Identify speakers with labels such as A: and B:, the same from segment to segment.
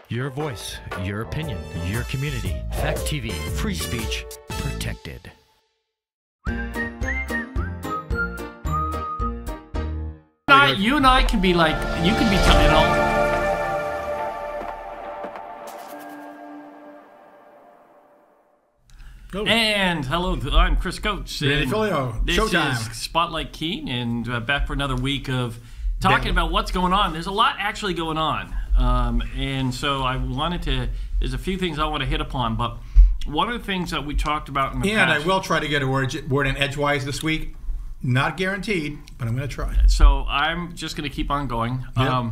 A: Your voice, your opinion, your community. Fact TV, free speech protected.
B: You and I can be like, you can be telling, And hello, I'm Chris Coates.
C: Randy Filio.
B: This
C: Showtime.
B: is Spotlight Keene, and back for another week of talking about what's going on. There's a lot actually going on, and so I wanted to. There's a few things I want to hit upon, but one of the things that we talked about in the past.
C: And I will try to get a word in edgewise this week. Not guaranteed, but I'm going to try.
B: So I'm just going to keep on going.
C: Yep.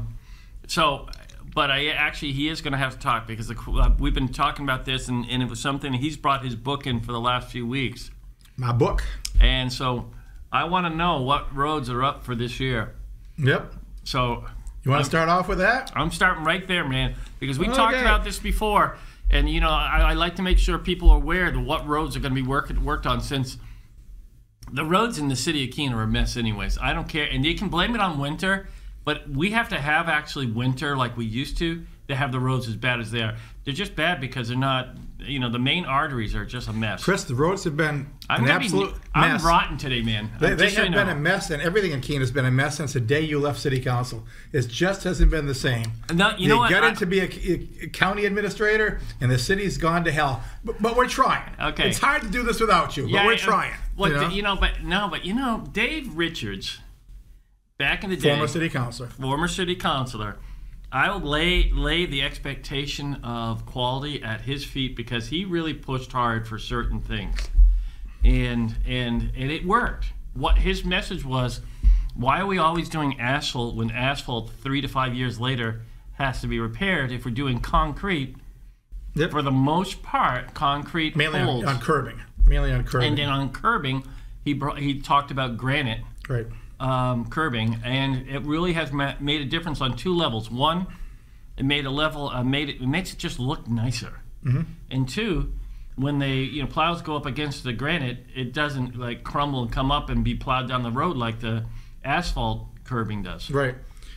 B: But he is going to have to talk because we've been talking about this, and it was something he's brought his book in for the last few weeks.
C: My book.
B: And so I want to know what roads are up for this year.
C: Yep.
B: So
C: you want to start off with that?
B: I'm starting right there, man, because we talked about this before, and you know I like to make sure people are aware of what roads are going to be worked on, since the roads in the city of Keene are a mess anyways. I don't care, and you can blame it on winter, but we have to have actually winter like we used to have the roads as bad as they are. They're just bad because they're not, the main arteries are just a mess.
C: Chris, the roads have been an absolute mess.
B: I'm rotten today, man.
C: They have been a mess, and everything in Keene has been a mess since the day you left City Council. It just hasn't been the same.
B: No, you know what?
C: You got in to be a county administrator, and the city's gone to hell. But we're trying.
B: Okay.
C: It's hard to do this without you, but we're trying.
B: But Dave Richards, back in the day,
C: former city councilor.
B: I would lay the expectation of quality at his feet because he really pushed hard for certain things, and it worked. What his message was: why are we always doing asphalt when asphalt 3 to 5 years later has to be repaired? If we're doing concrete, for the most part, concrete
C: mainly
B: holds.
C: on curbing,
B: and then on curbing, he talked about granite.
C: Right.
B: Curbing, and it really has made a difference on two levels. One, it made it makes it just look nicer.
C: Mm-hmm.
B: And two, when plows go up against the granite, it doesn't like crumble and come up and be plowed down the road like the asphalt curbing does.
C: Right.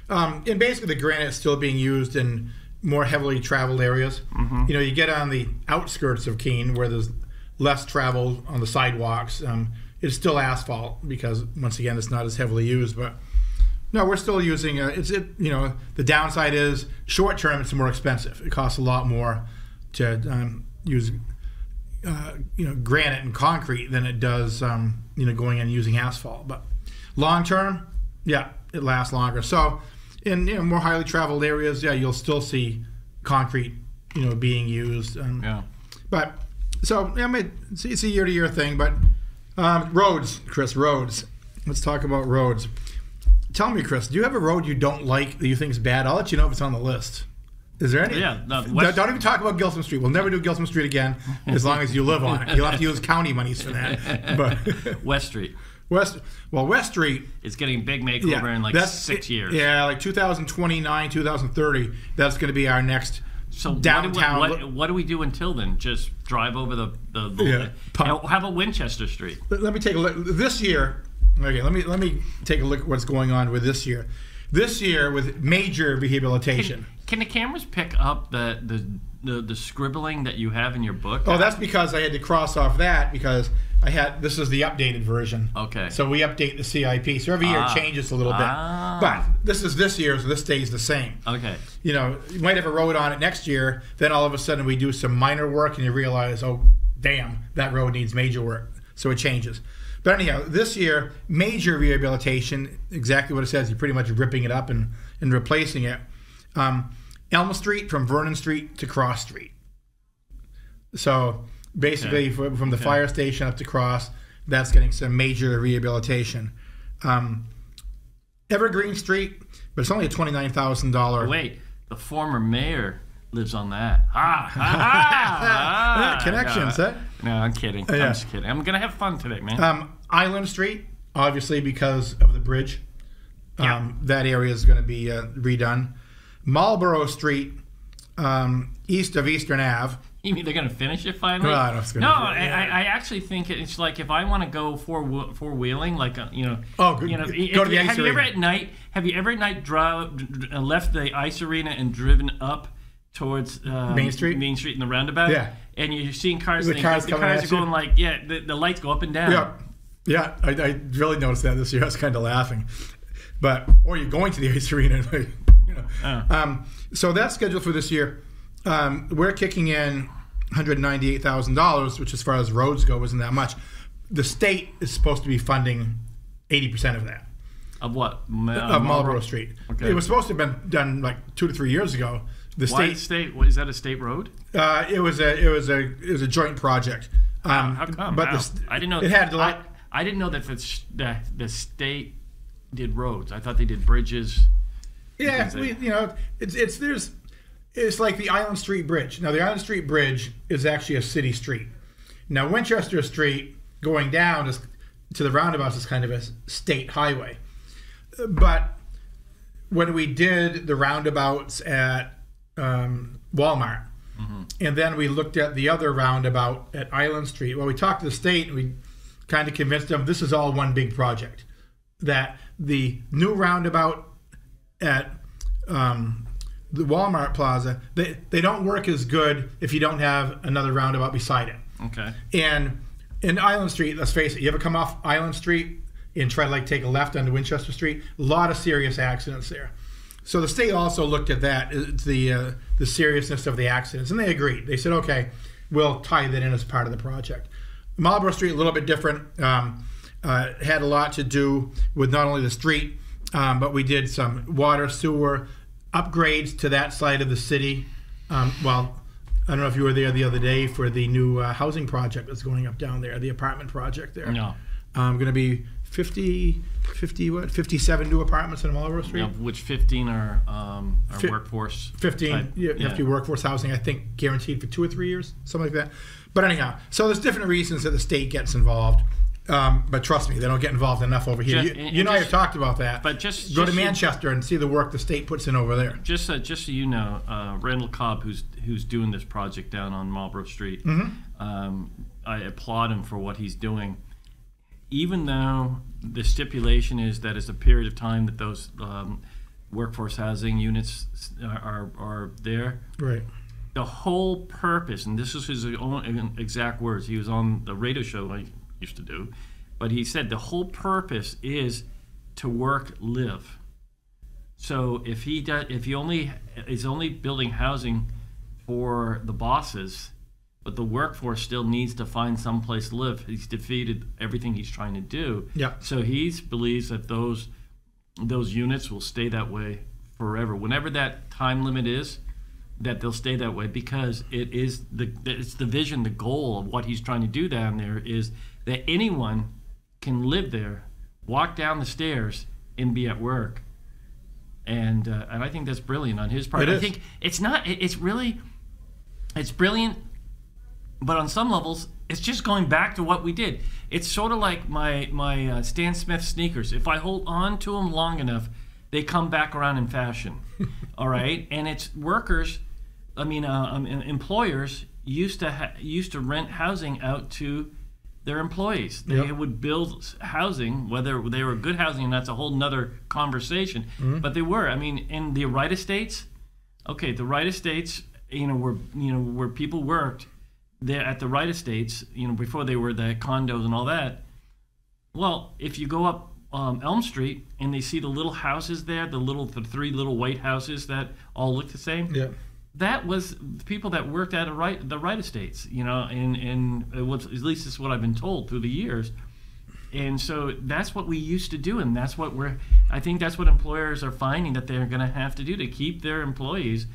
C: And basically the granite is still being used in more heavily traveled areas.
B: Mm-hmm.
C: You get on the outskirts of Keene where there's less travel on the sidewalks. It's still asphalt because, once again, it's not as heavily used. But no, we're still using the downside is short term it's more expensive. It costs a lot more to use granite and concrete than it does going and using asphalt. But long term, it lasts longer. So in more highly traveled areas, you'll still see concrete being used. But so it's a year-to-year thing. But roads, Chris, roads. Let's talk about roads. Tell me, Chris, do you have a road you don't like that you think is bad? I'll let you know if it's on the list. Is there any?
B: Yeah.
C: Don't even talk about Gilson Street. We'll never do Gilson Street again as long as you live on it. You'll have to use county monies for that. But
B: West Street.
C: West Street
B: is getting a big makeover in 6 years.
C: Yeah, like 2029, 2030. That's going to be our next.
B: So
C: downtown.
B: What do we do until then? Just drive over the how about Winchester Street?
C: Let me take a look. This year, okay. Let me take a look at what's going on with this year. This year with major rehabilitation.
B: Can the cameras pick up the scribbling that you have in your book?
C: Oh, that's because I had to cross off that because this is the updated version.
B: Okay.
C: So we update the CIP. So every year it changes a little bit. But this is this year, so this stays the same.
B: Okay.
C: You might have a road on it next year, then all of a sudden we do some minor work and you realize, oh, damn, that road needs major work. So it changes. But anyhow, this year, major rehabilitation, exactly what it says, you're pretty much ripping it up and replacing it. Elm Street from Vernon Street to Cross Street. So basically from the fire station up to Cross, that's getting some major rehabilitation. Evergreen Street, but it's only a $29,000.
B: Wait, the former mayor lives on that.
C: Connections, huh?
B: No, I'm kidding. I'm just kidding. I'm gonna have fun today, man.
C: Island Street, obviously because of the bridge. That area is going to be redone. Marlborough Street, east of Eastern Ave.
B: You mean they're going to finish it finally?
C: Well, I don't know.
B: I actually think it's like if I want to go four-wheeling, like
C: Oh, good. Go to the ice arena.
B: Have you ever at night left the ice arena and driven up towards
C: Main Street
B: in the roundabout.
C: Yeah.
B: And you're seeing cars.
C: The cars
B: are going like, the lights go up and down.
C: Yeah. Yeah, I really noticed that this year. I was kind of laughing. Or you're going to the ice arena. So that's scheduled for this year. We're kicking in $198,000, which as far as roads go isn't that much. The state is supposed to be funding 80% of that.
B: Of what?
C: Of Marlborough Street. Okay. It was supposed to have been done like 2 to 3 years ago.
B: Why state? Is that a state road?
C: It was a joint project.
B: How come?
C: But
B: I didn't know.
C: It had a lot.
B: I didn't know that the state did roads. I thought they did bridges.
C: Yeah, it's like the Island Street Bridge. Now the Island Street Bridge is actually a city street. Now Winchester Street going down to the roundabouts is kind of a state highway. But when we did the roundabouts at Walmart, and then we looked at the other roundabout at Island Street, well, we talked to the state and we kind of convinced them this is all one big project. That the new roundabout at the Walmart Plaza, they don't work as good if you don't have another roundabout beside it.
B: Okay.
C: And in Island Street, let's face it, you ever come off Island Street and try to like take a left onto Winchester Street? A lot of serious accidents there. So the state also looked at that, the seriousness of the accidents, and they agreed. They said, okay, we'll tie that in as part of the project. Marlborough Street, a little bit different. Had a lot to do with not only the street, but we did some water, sewer upgrades to that side of the city. Well, I don't know if you were there the other day for the new housing project that's going up down there, the apartment project there.
B: No.
C: Going to be 57 new apartments in Marlborough Street.
B: Yeah, which 15 are workforce.
C: 15
B: type.
C: have to be workforce housing, I think, guaranteed for 2 or 3 years, something like that. But anyhow, so there's different reasons that the state gets involved. But trust me, they don't get involved enough over here. You and I have talked about that.
B: But just
C: go to Manchester and see the work the state puts in over there.
B: Just so you know, Randall Cobb, who's doing this project down on Marlborough Street, I applaud him for what he's doing. Even though the stipulation is that it's a period of time that those workforce housing units are there.
C: Right.
B: The whole purpose, and this is his own exact words. He was on the radio show I used to do, but he said the whole purpose is to live. So if he is only building housing for the bosses, but the workforce still needs to find some place to live, he's defeated everything he's trying to do.
C: Yeah.
B: So he believes that those units will stay that way forever. Whenever that time limit is, that they'll stay that way, because it's the vision, the goal of what he's trying to do down there is that anyone can live there, walk down the stairs, and be at work. And I think that's brilliant on his part. I think it's not. It's brilliant, but on some levels, it's just going back to what we did. It's sort of like my Stan Smith sneakers. If I hold on to them long enough, they come back around in fashion. All right, and it's workers. Employers used to rent housing out to their employees. They would build housing, whether they were good housing, and that's a whole nother conversation. But they were. In the right estates, the right estates, where people worked, there at the right estates, before they were the condos and all that. Well, if you go up Elm Street and they see the little houses there, the 3 little white houses that all look the same.
C: Yeah.
B: That was people that worked at the right estates, and it was, at least it's what I've been told through the years. And so that's what we used to do, and that's what I think that's what employers are finding that they're going to have to do to keep their employees,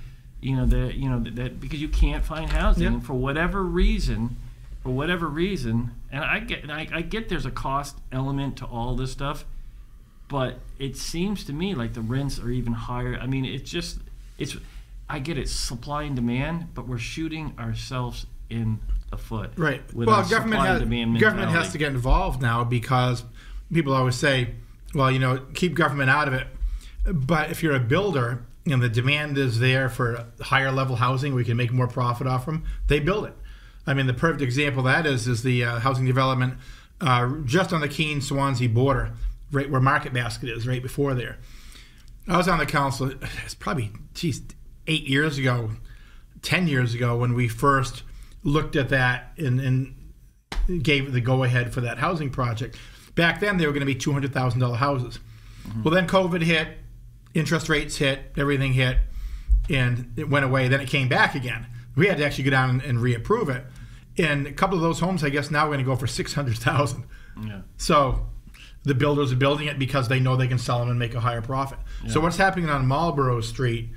B: that because you can't find housing for whatever reason, and I get there's a cost element to all this stuff, but it seems to me like the rents are even higher. I get it, supply and demand, but we're shooting ourselves in the foot.
C: Right.
B: Well,
C: government has to get involved now, because people always say, well, keep government out of it. But if you're a builder and the demand is there for higher level housing, we can make more profit off them, they build it. The perfect example of that is the housing development just on the Keene Swansea border, right where Market Basket is, right before there. I was on the council, it's probably, 8 years ago, 10 years ago when we first looked at that and gave the go-ahead for that housing project. Back then, they were going to be $200,000 houses. Well, then COVID hit, interest rates hit, everything hit, and it went away. Then it came back again. We had to actually go down and reapprove it. And a couple of those homes, I guess, now are going to go for $600,000.
B: Yeah.
C: So the builders are building it because they know they can sell them and make a higher profit. Yeah. So what's happening on Marlborough Street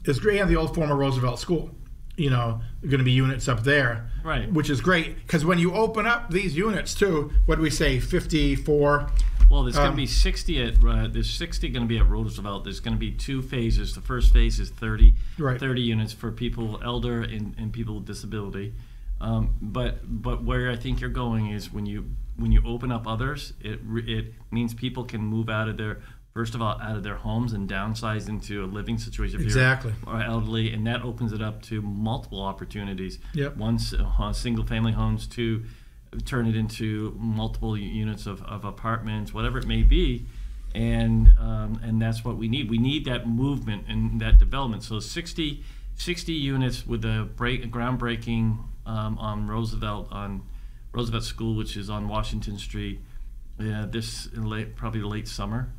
C: is great. And the old former Roosevelt School, you know, going to be units up there,
B: right?
C: Which is great because when you open up these units too, what do we say, 54?
B: Well, there's going to be 60 at there's 60 going to be at Roosevelt. There's going to be 2 phases. The first phase is 30 units for people elder and people with disability. But where I think you're going is when you open up others, it means people can move out of their homes and downsize into a living situation.
C: Exactly.
B: Or elderly, and that opens it up to multiple opportunities.
C: Yep.
B: One, single family homes, 2, turn it into multiple units of apartments, whatever it may be, and that's what we need. We need that movement and that development. So 60 units with a groundbreaking on Roosevelt School, which is on Washington Street, probably late summer.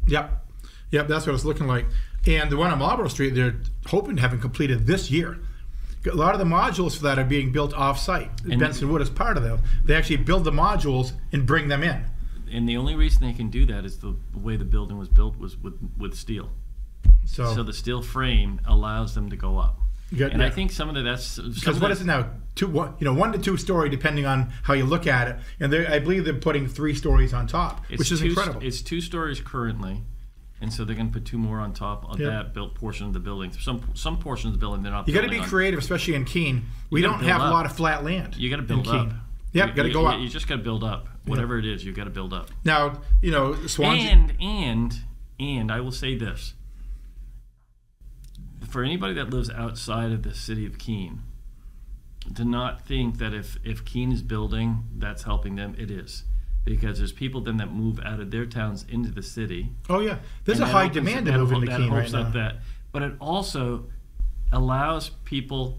C: Yep, that's what it's looking like. And the one on Marlborough Street, they're hoping to have it completed this year. A lot of the modules for that are being built off-site. Benson Wood is part of them. They actually build the modules and bring them in.
B: And the only reason they can do that is the way the building was built was with steel. So the steel frame allows them to go up. I think some of that's
C: because what is it now? 1 to 2 story, depending on how you look at it. And I believe they're putting 3 stories on top, which is incredible.
B: It's 2 stories currently, and so they're going to put 2 more on top of that built portion of the building. Some portions of the building they're not.
C: You got to be creative, especially in Keene. We don't have a lot of flat land.
B: You got to build up.
C: Yep, got to go up.
B: You just got to build up. Whatever it is, you got to build up.
C: Now, Swansea.
B: And I will say this. For anybody that lives outside of the city of Keene, to not think that if Keene is building, that's helping them. It is. Because there's people then that move out of their towns into the city.
C: Oh, yeah. There's a high demand to move into Keene right now.
B: But it also allows people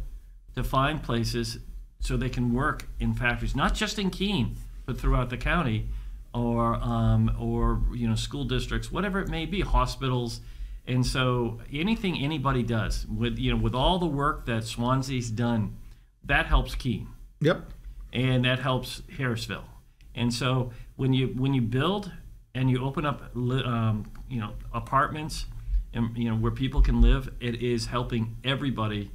B: to find places so they can work in factories, not just in Keene, but throughout the county, or school districts, whatever it may be, hospitals. And so anything anybody does with all the work that Swansea's done, that helps Keene.
C: Yep.
B: And that helps Harrisville. And so when you build and you open up apartments and where people can live, it is helping everybody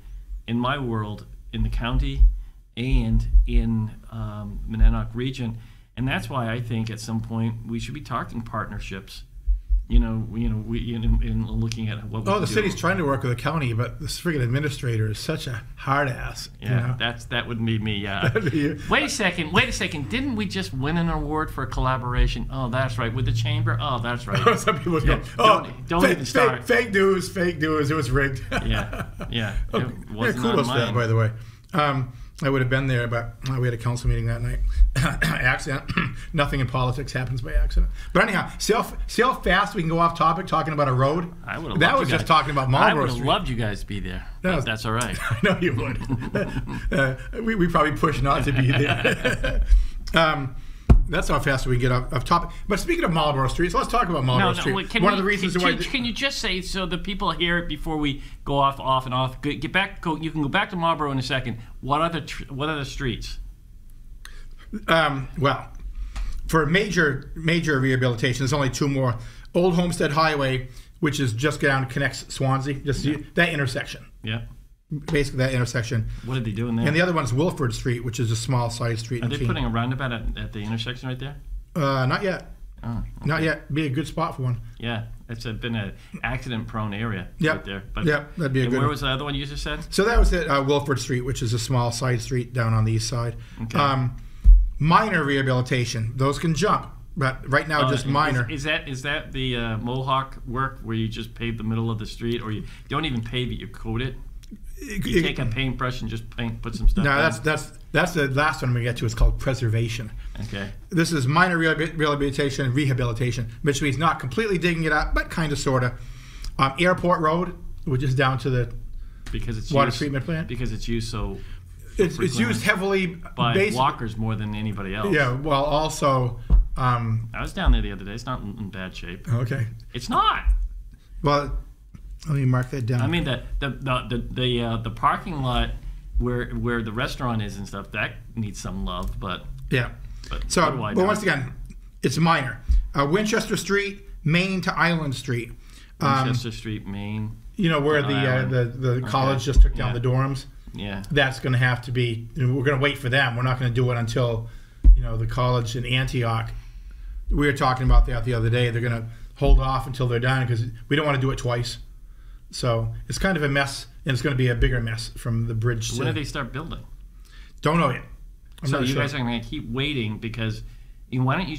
B: in my world, in the county and in Monadnock region. And that's why I think at some point we should be talking partnerships. In looking at what we
C: the city's trying to work with the county, but this friggin' administrator is such a hard ass.
B: Yeah, that would be me. Yeah. Wait a second. Didn't we just win an award for collaboration? Oh, that's right. With the chamber. Oh, that's right.
C: Some people go,
B: don't even start.
C: Fake news. It was rigged.
B: Yeah.
C: Kudos for that, by the way. I would have been there, but we had a council meeting that night. Accident. Nothing in politics happens by accident. But anyhow, see how fast we can go off topic talking about a road?
B: I would have
C: That was just talking about Marlborough Street.
B: I would have loved you guys to be there. That's all right.
C: I know you would. We probably push not to be there. That's how fast we get off topic. But speaking of Marlborough Street, so let's talk about Marlborough Street.
B: Can you just say so the people hear it before we go off and off? You can go back to Marlborough in a second. What other streets?
C: Well, for major rehabilitation, there's only 2 more. Old Homestead Highway, which is just connects Swansea, that intersection.
B: Yeah.
C: Basically, that intersection.
B: What are they doing there?
C: And the other one's Wilford Street, which is a small side street.
B: Are they putting a roundabout at the intersection right there?
C: Not yet.
B: Oh, okay.
C: Not yet. Be a good spot for one.
B: Yeah, it's been an accident-prone area right there. But,
C: that'd be a good one.
B: Where was the other one you just said?
C: So that was at Wilford Street, which is a small side street down on the east side.
B: Okay.
C: Minor rehabilitation. Those can jump, but right now just minor.
B: Is that the Mohawk work where you just pave the middle of the street, or you don't even pave it, you coat it? You take a paintbrush and just put some stuff.
C: No, that's the last one I'm going to get to. It's called preservation.
B: Okay.
C: This is minor rehabilitation, which means not completely digging it up, but kind of, sort of. Airport Road, which is down to the
B: because it's
C: water
B: used,
C: treatment plant.
B: because it's used so.
C: It's used heavily
B: by walkers more than anybody else.
C: Yeah. Well, also.
B: I was down there the other day. It's not in bad shape.
C: Okay.
B: It's not.
C: Well, let me mark that down.
B: I mean the parking lot where the restaurant is and stuff, that needs some love, but
C: yeah. But once again, it's minor. Winchester Street, Main to Island Street.
B: Winchester Street, Main.
C: You know where the college just took down the dorms.
B: Yeah.
C: That's going to have to be. We're going to wait for them. We're not going to do it until the college in Antioch. We were talking about that the other day. They're going to hold off until they're done because we don't want to do it twice. So it's kind of a mess, and it's going to be a bigger mess from the bridge.
B: When do they start building?
C: Don't know yet.
B: So you guys are going to keep waiting because why don't you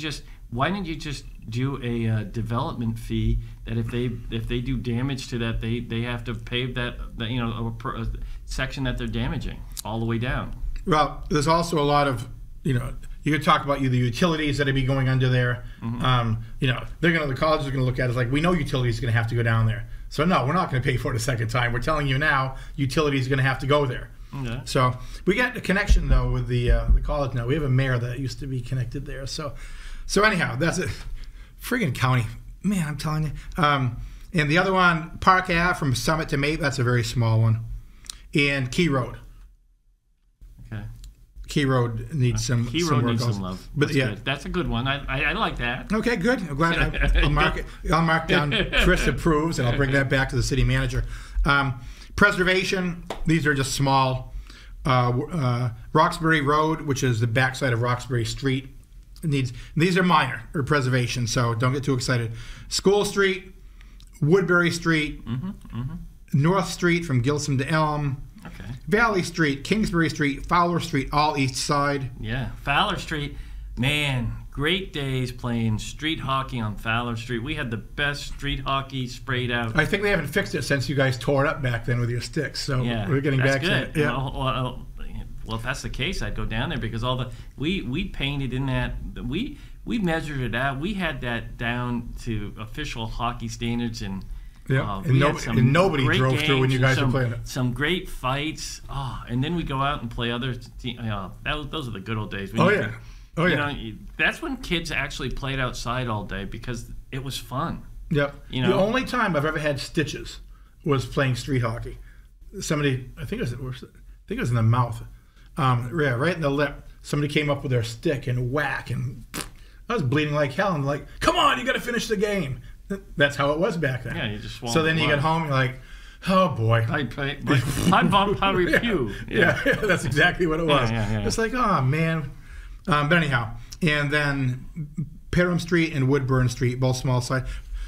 B: just do a development fee that if they do damage to that they have to pave that a section that they're damaging all the way down.
C: Well, there's also a lot of you could talk about the utilities that would be going under there. Mm-hmm. The college is going to look at it as like, we know utilities are going to have to go down there. So no, we're not going to pay for it a second time. We're telling you now, utilities are going to have to go there.
B: Okay.
C: So we got a connection though with the college now. We have a mayor that used to be connected there. So anyhow, that's a friggin' county, man. I'm telling you. And the other one, Park Ave from Summit to Maple, that's a very small one, and Key Road.
B: Okay.
C: Key Road needs some.
B: Key Road needs some love.
C: But
B: that's good. That's a good one. I like that.
C: Okay, good. I'm glad. I'll mark it. I'll mark down. Chris approves, and I'll bring that back to the city manager. Preservation. These are just small. Roxbury Road, which is the backside of Roxbury Street, these are minor or preservation, so don't get too excited. School Street, Woodbury Street, North Street from Gilsum to Elm.
B: Okay.
C: Valley Street, Kingsbury Street, Fowler Street, all east side.
B: Yeah, Fowler Street, man, great days playing street hockey on Fowler Street. We had the best street hockey sprayed out.
C: I think they haven't fixed it since you guys tore it up back then with your sticks, so we're getting back to it. Yeah.
B: Well, if that's the case, I'd go down there because we painted in that. We measured it out. We had that down to official hockey standards and.
C: Yeah, and nobody drove through when you guys were playing it.
B: Some great fights. And then we go out and play other teams. Those are the good old days. That's when kids actually played outside all day because it was fun.
C: Yep. The only time I've ever had stitches was playing street hockey. Somebody, I think it was in the mouth. Right in the lip. Somebody came up with their stick and whack, and I was bleeding like hell. And like, come on, you got to finish the game. That's how it was back then.
B: Yeah, you just
C: so then you get home, you're like, oh boy.
B: I bump, I repew.
C: Yeah, that's exactly what it was.
B: Yeah.
C: It's like, oh man. But anyhow, and then Perham Street and Woodburn Street, both small side.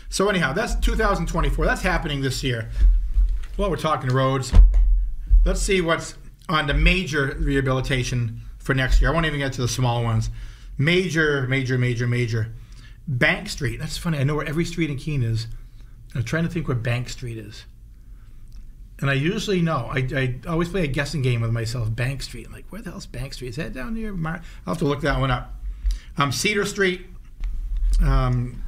C: So anyhow, that's 2024. That's happening this year. Well, we're talking roads. Let's see what's on the major rehabilitation for next year. I won't even get to the small ones. Major. Bank Street. That's funny. I know where every street in Keene is. I'm trying to think where Bank Street is. And I usually know. I always play a guessing game with myself. Bank Street. I'm like, where the hell's Bank Street? Is that down near? I'll have to look that one up. Cedar Street. Cone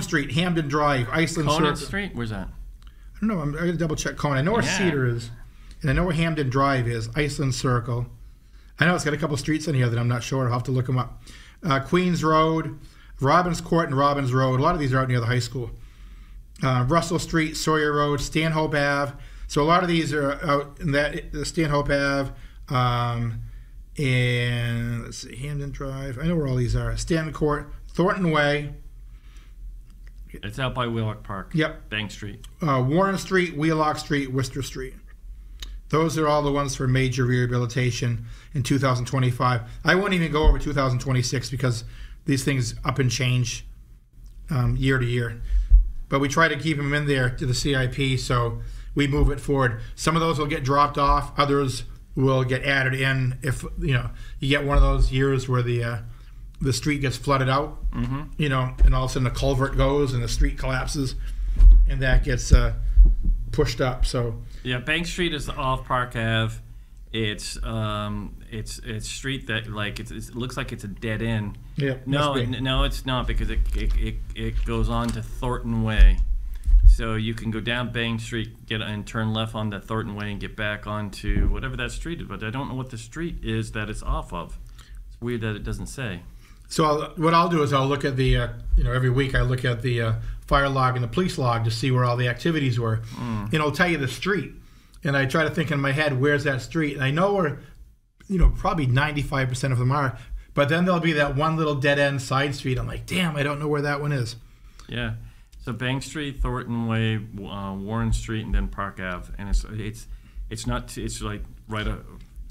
C: Street. Hamden Drive. Iceland Circle.
B: Cone Street? Where's that?
C: I don't know. I'm going to double check Cone. I know where Cedar is. And I know where Hamden Drive is. Iceland Circle. I know it's got a couple streets in here that I'm not sure. I'll have to look them up. Queens Road. Robbins Court and Robbins Road. A lot of these are out near the high school. Russell Street, Sawyer Road, Stanhope Ave. So a lot of these are out in the Stanhope Ave. And let's see, Hamden Drive. I know where all these are. Stanton Court, Thornton Way.
B: It's out by Wheelock Park.
C: Yep.
B: Bank Street.
C: Warren Street, Wheelock Street, Worcester Street. Those are all the ones for major rehabilitation in 2025. I won't even go over 2026 because these things up and change year to year. But we try to keep them in there to the CIP, so we move it forward. Some of those will get dropped off. Others will get added in if you get one of those years where the street gets flooded out, and all of a sudden the culvert goes and the street collapses, and that gets pushed up. So
B: yeah, Bank Street is off Park Ave. It's street that it looks like it's a dead end.
C: Yeah.
B: No, it's not because it goes on to Thornton Way. So you can go down Bank Street, and turn left on the Thornton Way and get back onto whatever that street is. But I don't know what the street is that it's off of. It's weird that it doesn't say.
C: So what I'll do is I'll look at the, every week I look at the fire log and the police log to see where all the activities were. And it'll tell you the street. And I try to think in my head, where's that street? And I know where, probably 95% of them are. But then there'll be that one little dead end side street. I'm like, damn, I don't know where that one is.
B: Yeah. So Bank Street, Thornton Way, Warren Street, and then Park Ave. And it's like right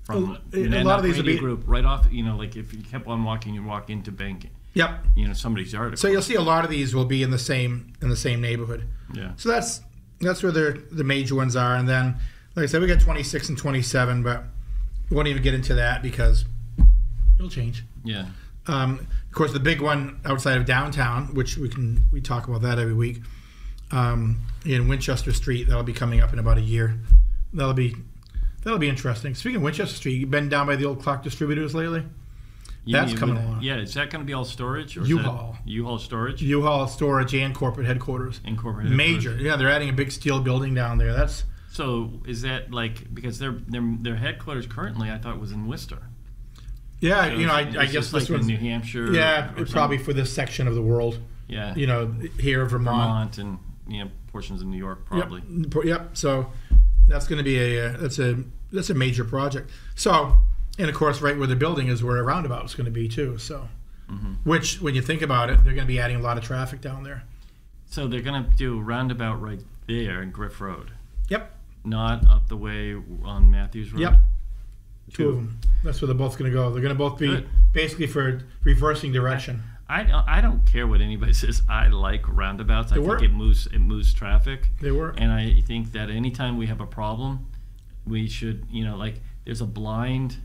B: from
C: a lot of these will be
B: group right off. Like if you kept on walking, you walk into Bank.
C: Yep.
B: Somebody's yard.
C: So you'll see a lot of these will be in the same neighborhood.
B: Yeah.
C: So that's where the major ones are. And then, like I said, we got 26 and 27, but we won't even get into that because it'll change.
B: Yeah.
C: Of course, the big one outside of downtown, which we talk about that every week, in Winchester Street, that'll be coming up in about a year. That'll be interesting. Speaking of Winchester Street, you been down by the old clock distributors lately? That's coming along.
B: Yeah, is that going to be all storage? Or
C: U-Haul.
B: U-Haul storage?
C: U-Haul storage and corporate headquarters. Major. Yeah, they're adding a big steel building down there.
B: So is that because their headquarters currently I thought was in Worcester.
C: Yeah,
B: so
C: I guess this one's
B: in New Hampshire.
C: Yeah, probably for this section of the world.
B: Yeah.
C: Here Vermont
B: and portions of New York probably.
C: Yep. So that's going to be that's a major project. So, and of course, right where the building is, where a roundabout is going to be too. So, which when you think about it, they're going to be adding a lot of traffic down there.
B: So they're going to do a roundabout right there in Griff Road.
C: Yep.
B: Not up the way on Matthews Road.
C: Yep. Two of them. That's where they're both going to go. They're going to both be basically for reversing direction.
B: I don't care what anybody says. I like roundabouts. I think it moves traffic.
C: They work.
B: And I think that anytime we have a problem, we should there's a blind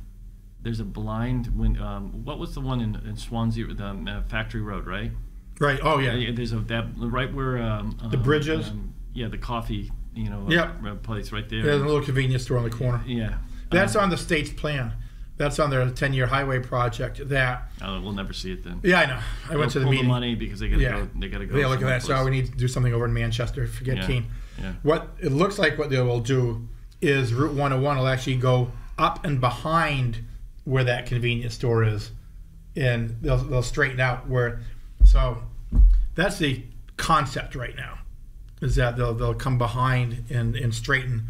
B: when what was the one in Swansea, the Factory Road, right?
C: Right. Oh yeah.
B: There's that right where
C: the bridges.
B: The coffee place right there.
C: There's a little convenience store on the corner.
B: Yeah.
C: That's on the state's plan. That's on their 10-year highway project.
B: We'll never see it then.
C: Yeah, I know. I went to the meeting.
B: The money because they got to go. They got to go.
C: Yeah, look at that. So we need to do something over in Manchester. Forget Keene.
B: Yeah.
C: What it looks like what they will do is Route 101 will actually go up and behind where that convenience store is, and they'll straighten out where. So that's the concept right now, is that they'll come behind and straighten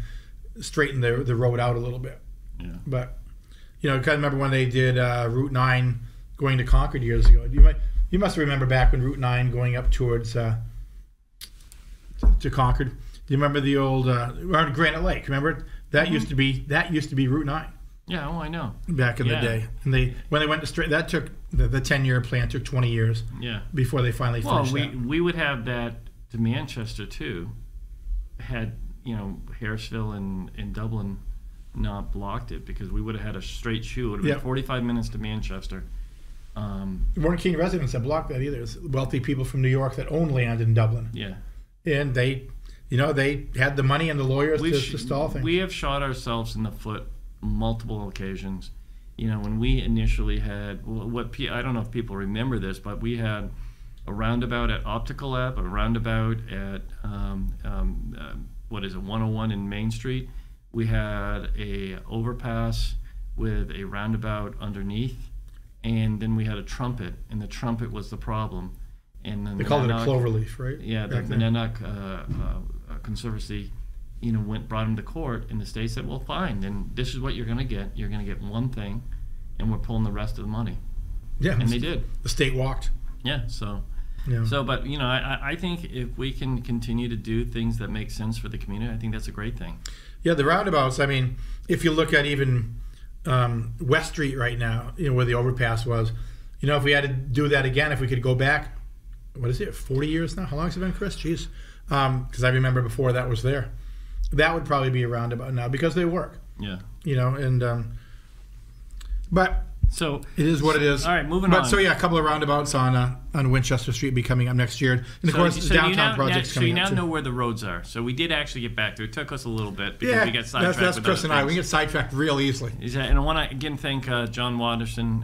C: the road out a little bit.
B: Yeah.
C: But kind of remember when they did Route 9 going to Concord years ago. You must remember back when Route 9 going up towards to Concord. Do you remember the old around Granite Lake? Remember that used to be Route 9.
B: Yeah, I know.
C: Back in the day, and when they went to straight, that took the 10-year plan took 20 years.
B: Yeah.
C: Before they finally finished that.
B: We would have that to Manchester too. Had Harrisville and Dublin not blocked it, because we would have had a straight shoot. It would have been 45 minutes to Manchester.
C: There weren't Keene residents that blocked that either. It was wealthy people from New York that owned land in Dublin.
B: Yeah.
C: And they had the money and the lawyers to stall things.
B: We have shot ourselves in the foot multiple occasions. When we initially had I don't know if people remember this, but we had a roundabout at Optical Lab, a roundabout at 101 in Main Street. We had a overpass with a roundabout underneath, and then we had a trumpet, and the trumpet was the problem. And then
C: they called it a cloverleaf, right?
B: Yeah, the Monadnock Conservancy, brought him to court, and the state said, "Well, fine, then this is what you're going to get. You're going to get one thing, and we're pulling the rest of the money."
C: Yeah,
B: and they did.
C: The state walked.
B: Yeah, so.
C: Yeah.
B: So, but I think if we can continue to do things that make sense for the community, I think that's a great thing.
C: Yeah, the roundabouts. I mean, if you look at even West Street right now, where the overpass was, if we had to do that again, if we could go back, what is it, 40 years now? How long has it been, Chris? Jeez, because I remember before that was there. That would probably be a roundabout now because they work.
B: Yeah.
C: But.
B: So
C: it is what it is.
B: All right, moving on.
C: So yeah, a couple of roundabouts on Winchester Street be coming up next year, and of course the downtown project's coming up.
B: So you now know where the roads are. So we did actually get back to it. It took us a little bit because we got sidetracked.
C: That's Chris and I. We get sidetracked real easily.
B: And I want to again thank John Watterson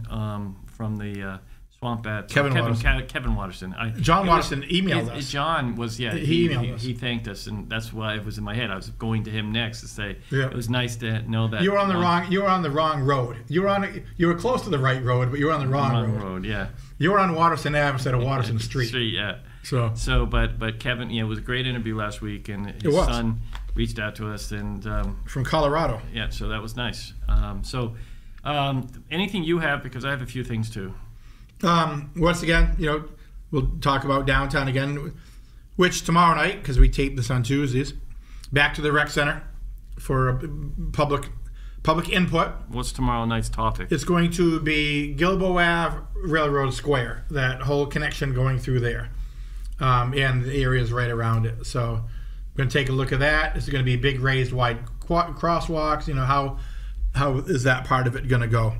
B: from the Swamp Bat.
C: Kevin Watterson.
B: Kevin Watterson.
C: John Watterson emailed us.
B: John was,
C: he emailed us.
B: He thanked us, and that's why it was in my head. I was going to him next to say it was nice to know that
C: you were on the wrong. You were on the wrong road. You were close to the right road, but you were on the wrong road.
B: Yeah.
C: You were on Watterson Ave instead of Watterson Street.
B: Yeah. But Kevin, it was a great interview last week, and his son reached out to us and
C: from Colorado.
B: Yeah, so that was nice. Anything you have, because I have a few things too.
C: Once again, we'll talk about downtown again, which tomorrow night, because we tape this on Tuesdays, back to the rec center for public input.
B: What's tomorrow night's topic?
C: It's going to be Gilboa Ave, Railroad Square, that whole connection going through there, and the areas right around it. So we're going to take a look at that. It's going to be big raised wide crosswalks. How is that part of it going to go?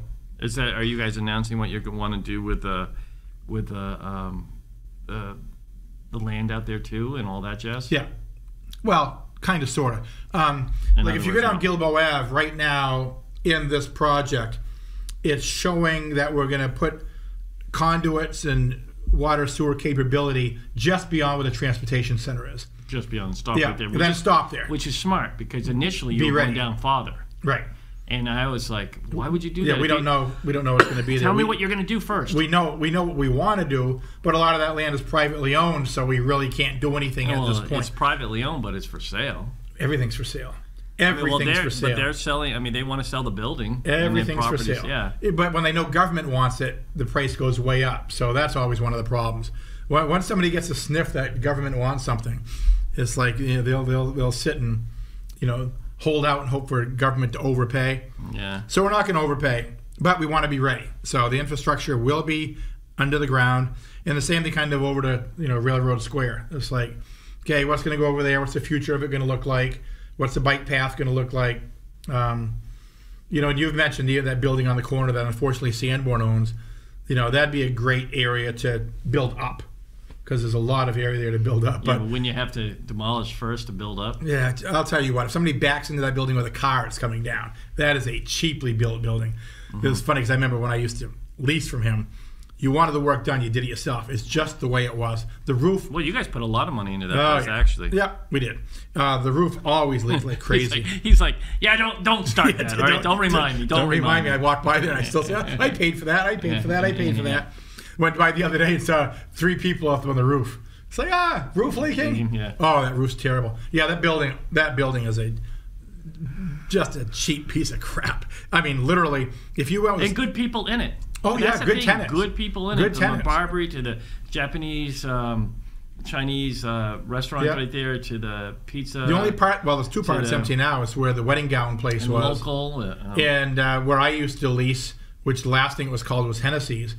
B: Are you guys announcing what you want to do with the land out there too and all that jazz?
C: Yeah. Well, kind of, sort of. Like if you go down Gilboa Ave right now in this project, it's showing that we're going to put conduits and water sewer capability just beyond where the transportation center is.
B: Just beyond, stop right there.
C: Then stop there.
B: Which is smart, because initially you were going down farther.
C: Right.
B: And I was like, why would you do that?
C: Yeah, we don't know what's going to be there.
B: Tell me what you're going to do first.
C: We know what we want to do, but a lot of that land is privately owned, so we really can't do anything at this point.
B: It's privately owned, but it's for sale.
C: Everything's for sale. Everything's for sale.
B: But they're selling, they want to sell the building.
C: Everything's for sale.
B: Yeah.
C: But when they know government wants it, the price goes way up. So that's always one of the problems. Once somebody gets a sniff that government wants something, it's like they'll sit and hold out and hope for government to overpay.
B: Yeah.
C: So we're not going to overpay, but we want to be ready. So the infrastructure will be under the ground, and the same thing kind of over to Railroad Square. It's like, okay, what's going to go over there? What's the future of it going to look like? What's the bike path going to look like? And you've mentioned that building on the corner that unfortunately Sanborn owns. That'd be a great area to build up, because there's a lot of area there to build up.
B: But when you have to demolish first to build up?
C: Yeah, I'll tell you what. If somebody backs into that building with a car, it's coming down. That is a cheaply built building. Mm-hmm. It was funny because I remember when I used to lease from him, you wanted the work done, you did it yourself. It's just the way it was. The roof...
B: Well, you guys put a lot of money into that place, actually.
C: Yeah, we did. The roof always leaked like crazy.
B: He's like, don't start that, all right? Don't remind me.
C: Don't remind me. I walk by there and I still say, I paid for that, I paid for that, I paid for that. Went by the other day and saw 3 people up on the roof. It's like, roof leaking?
B: Yeah.
C: Oh, that roof's terrible. Yeah, that building is just a cheap piece of crap. Literally, if you went with...
B: And good people in it.
C: Oh, yeah, good tenants.
B: Good people in it. From Barbary to the Japanese, Chinese restaurant right there, to the pizza.
C: The only part, there's 2 parts empty now, is where the wedding gown place was.
B: Local.
C: And where I used to lease, which the last thing it was called was Hennessy's.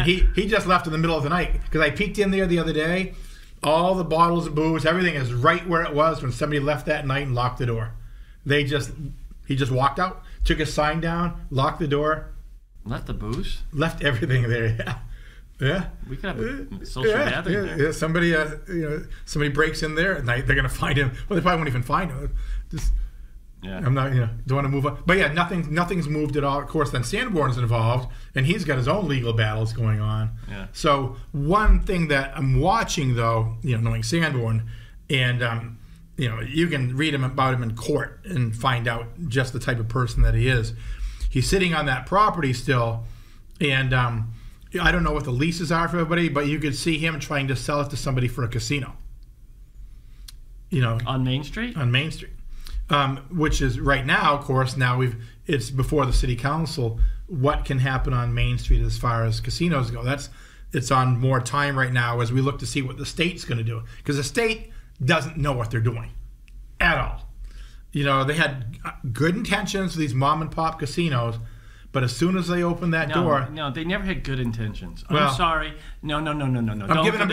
C: He just left in the middle of the night, because I peeked in there the other day. All the bottles of booze, everything is right where it was when somebody left that night and locked the door. He just walked out, took his sign down, locked the door.
B: Left the booze?
C: Left everything there, yeah. Yeah.
B: We could have a social gathering there.
C: Yeah. Somebody breaks in there at night, they're going to find him. Well, they probably won't even find him. I'm not, don't want to move on. But yeah, nothing's moved at all. Of course, then Sanborn's involved, and he's got his own legal battles going on.
B: Yeah.
C: So one thing that I'm watching, though, knowing Sanborn, and you can read about him in court and find out just the type of person that he is. He's sitting on that property still, and I don't know what the leases are for everybody, but you could see him trying to sell it to somebody for a casino.
B: On Main Street?
C: On Main Street. Which is right now, of course, it's before the city council, what can happen on Main Street as far as casinos go. It's on more time right now as we look to see what the state's going to do. Because the state doesn't know what they're doing at all. They had good intentions for these mom and pop casinos, but as soon as they opened that door...
B: No, they never had good intentions. I'm sorry. No.
C: I'm giving them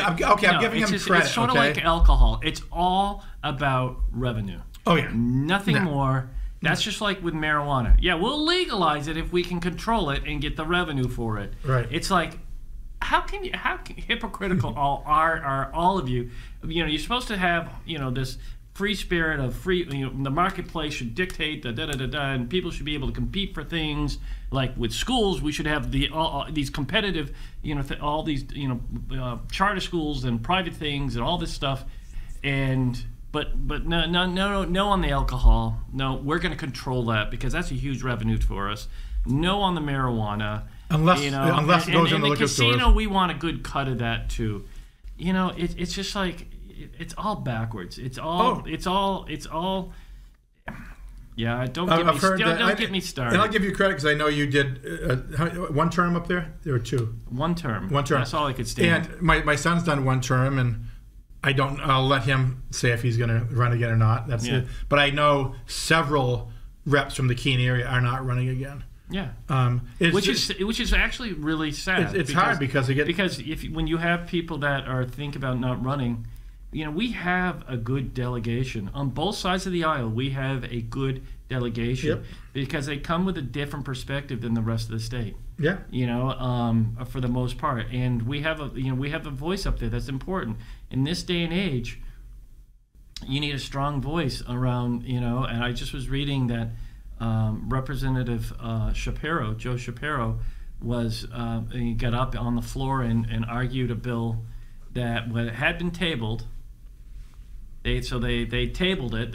C: credit.
B: It's sort of like alcohol. It's all about revenue.
C: Oh, yeah.
B: Nothing more. That's just like with marijuana. Yeah, we'll legalize it if we can control it and get the revenue for it.
C: Right.
B: It's like, how hypocritical are all of you? You're supposed to have, this free spirit of free, the marketplace should dictate and people should be able to compete for things. Like with schools, we should have these competitive, all these, charter schools and private things and all this stuff. But no on the alcohol. No, we're going to control that because that's a huge revenue for us. No on the marijuana.
C: Unless it goes in the liquor stores.
B: Casino, we want a good cut of that too. It's just like it's all backwards. It's all. Yeah, don't get me started.
C: And I'll give you credit because I know you did one term up there. There were two.
B: One term.
C: That's
B: all I could stand.
C: And my son's done one term, and I'll let him say if he's going to run again or not. That's it. But I know several reps from the Keene area are not running again.
B: Yeah, which is actually really sad.
C: It's hard because
B: when you have people that are think about not running, we have a good delegation on both sides of the aisle. We have a good delegation because they come with a different perspective than the rest of the state.
C: Yeah,
B: for the most part, and we have a voice up there that's important in this day and age. You need a strong voice around, and I just was reading that. Representative Joe Shapiro, he got up on the floor and argued a bill that had been tabled. They tabled it.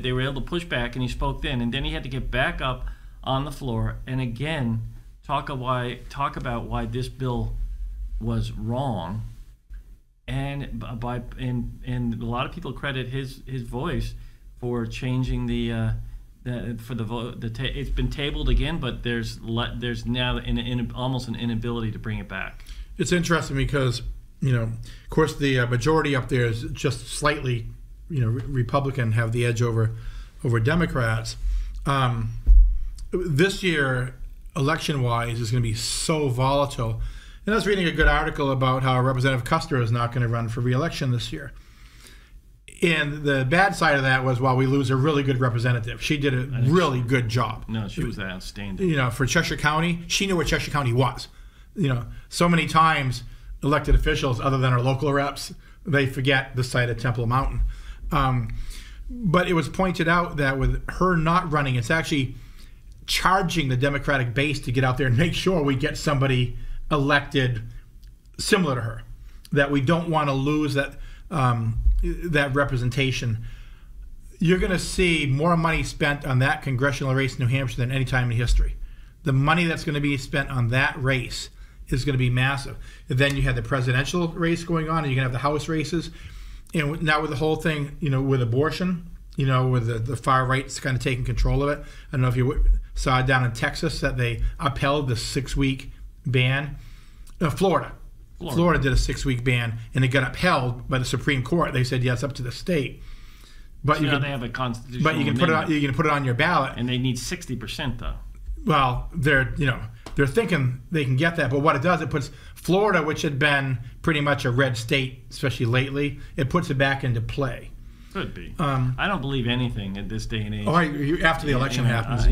B: They were able to push back, and he spoke then. And then he had to get back up on the floor and again talk about why this bill was wrong. And a lot of people credit his voice for changing for the vote. It's been tabled again, but there's now almost an inability to bring it back.
C: It's interesting because of course the majority up there is just slightly Republican, have the edge over Democrats. This year, election-wise, is going to be so volatile. And I was reading a good article about how Representative Custer is not going to run for re-election this year. And the bad side of that was, we lose a really good representative. She did a really good job.
B: No, she was outstanding.
C: For Cheshire County, she knew where Cheshire County was. So many times elected officials, other than our local reps, they forget the site of Temple Mountain. But it was pointed out that with her not running, it's actually charging the Democratic base to get out there and make sure we get somebody elected similar to her. That we don't want to lose that representation. You're going to see more money spent on that congressional race in New Hampshire than any time in history. The money that's going to be spent on that race is going to be massive. And then you have the presidential race going on, and you're going to have the House races. And now with the whole thing, with abortion, with the far right's kind of taking control of it. I don't know if you saw down in Texas that they upheld the 6-week ban. Florida did a 6-week ban, and it got upheld by the Supreme Court. They said, it's up to the state. But
B: they have a constitutional.
C: But you can put it on your ballot,
B: and they need 60% though.
C: Well, they're thinking they can get that, but what it does, it puts Florida, which had been pretty much a red state, especially lately, it puts it back into play.
B: Could be. I don't believe anything at this day and age.
C: After the election happens.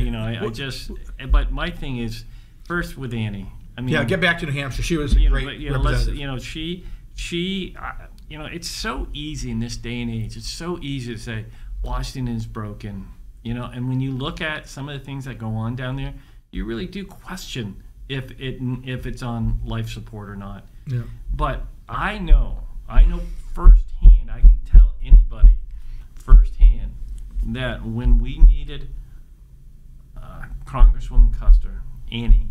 B: But my thing is, first with Annie.
C: Get back to New Hampshire. She was a great representative.
B: It's so easy in this day and age. It's so easy to say Washington is broken, and when you look at some of the things that go on down there, you really do question if it's on life support or not.
C: Yeah.
B: But I know firsthand. I can tell anybody firsthand that when we needed Congresswoman Custer, Annie,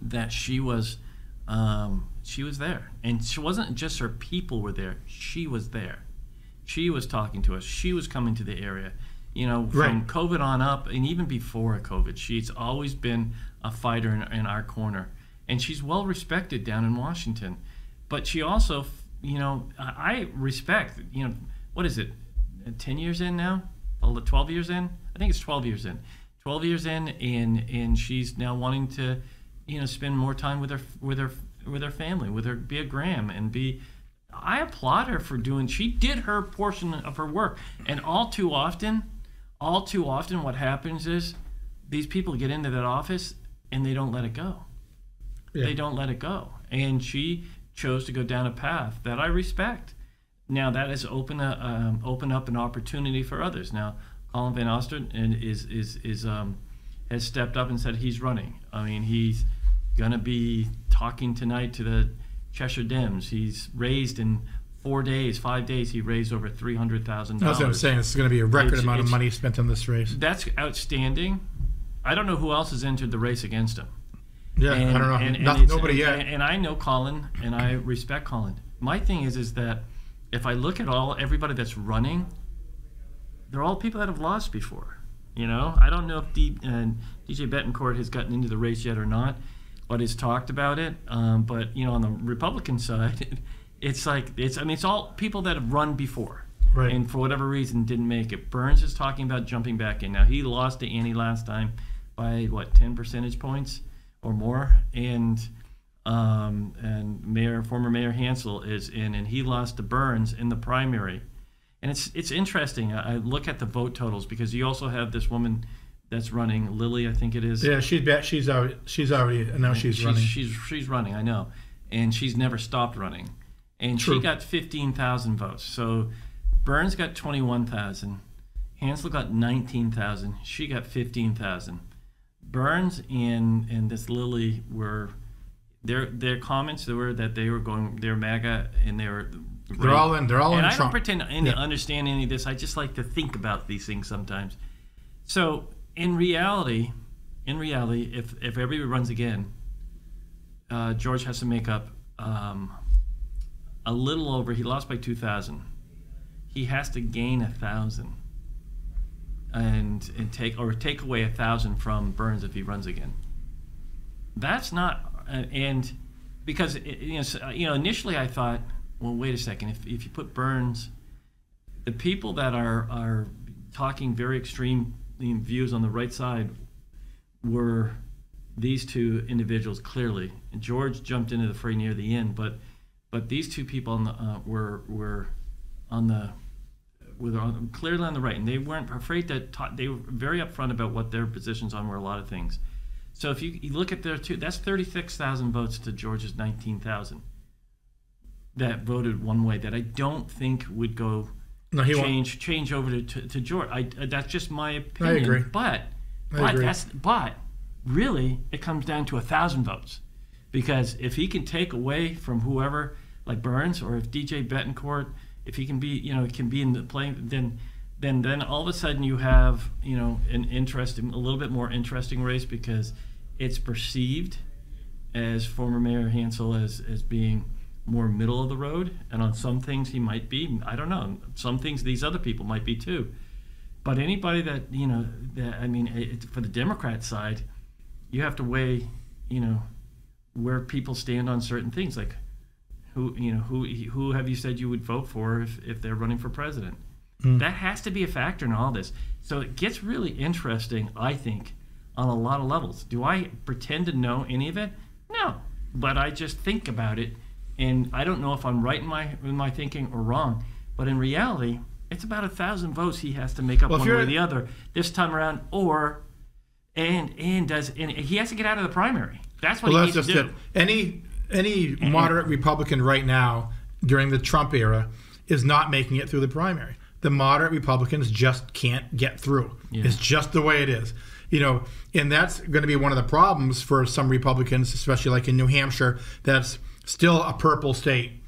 B: that she was there, and she wasn't just her people were there. She was there. She was talking to us. She was coming to the area. From COVID on up, and even before COVID, she's always been a fighter in our corner, and she's well respected down in Washington. But she also, I respect. What is it? 10 years in now? 12 years in? I think it's 12 years in. 12 years in, and she's now wanting to, spend more time with her family, be a gram, and be. I applaud her for doing. She did her portion of her work, and all too often, what happens is these people get into that office and they don't let it go. Yeah. They don't let it go, and she chose to go down a path that I respect. Now that has opened up an opportunity for others. Now Colin Van Osten has stepped up and said he's running. I mean, he's going to be talking tonight to the Cheshire Dems. He's raised in 5 days, he raised over $300,000.
C: That's what I'm saying. It's going to be a record amount of money spent on this race.
B: That's outstanding. I don't know who else has entered the race against him.
C: Yeah, I don't know. Nobody yet.
B: And I know Colin, and I respect Colin. My thing is that if I look at everybody that's running, they're all people that have lost before. You know, I don't know if DJ Betancourt has gotten into the race yet or not, but has talked about it. But you know, on the Republican side, it's all people that have run before,
C: right?
B: And for whatever reason didn't make it. Burns is talking about jumping back in. Now he lost to Annie last time by 10 percentage points or more, and former Mayor Hansel is in, and he lost to Burns in the primary. And it's interesting. I look at the vote totals because you also have this woman that's running, Lily, I think it is.
C: Yeah, she's already. I know she's running.
B: She's running. I know, and she's never stopped running. And
C: True.
B: She got 15,000 votes. So Burns got 21,000. Hansel got 19,000. She got 15,000. Burns and this Lily were their comments were that they're MAGA and they're
C: all in Trump.
B: And I don't pretend to understand any of this. I just like to think about these things sometimes. So in reality, if everybody runs again, George has to make up a little over. He lost by 2,000. He has to gain 1,000, and take away 1,000 from Burns if he runs again. That's not, and because initially I thought, well, wait a second. If you put Burns, the people that are talking very extreme views on the right side were these two individuals clearly. And George jumped into the fray near the end, but these two people were clearly on the right, and they weren't afraid to talk. They were very upfront about what their positions on were a lot of things. So if you look at their two, that's 36,000 votes to George's 19,000 that voted one way. That I don't think would go change over to George. That's just my opinion.
C: I agree.
B: But really, it comes down to 1,000 votes, because if he can take away from whoever like Burns, or if DJ Betancourt, if he can be, can be in the playing, then all of a sudden you have, a little bit more interesting race, because it's perceived as former Mayor Hansel as being more middle of the road, and on some things he might be. I don't know. Some things these other people might be too. But anybody that for the Democrat side, you have to weigh, where people stand on certain things, like who have you said you would vote for if they're running for president? That has to be a factor in all this. So it gets really interesting, I think, on a lot of levels. Do I pretend to know any of it? No, but I just think about it, and I don't know if I'm right in my thinking or wrong. But in reality, it's about 1,000 votes he has to make up one way or the other this time around, and he has to get out of the primary. That's what he needs to do.
C: Any moderate Republican right now during the Trump era is not making it through the primary. The moderate Republicans just can't get through. Yeah. It's just the way it is. And that's going to be one of the problems for some Republicans, especially like in New Hampshire, that's still a purple state,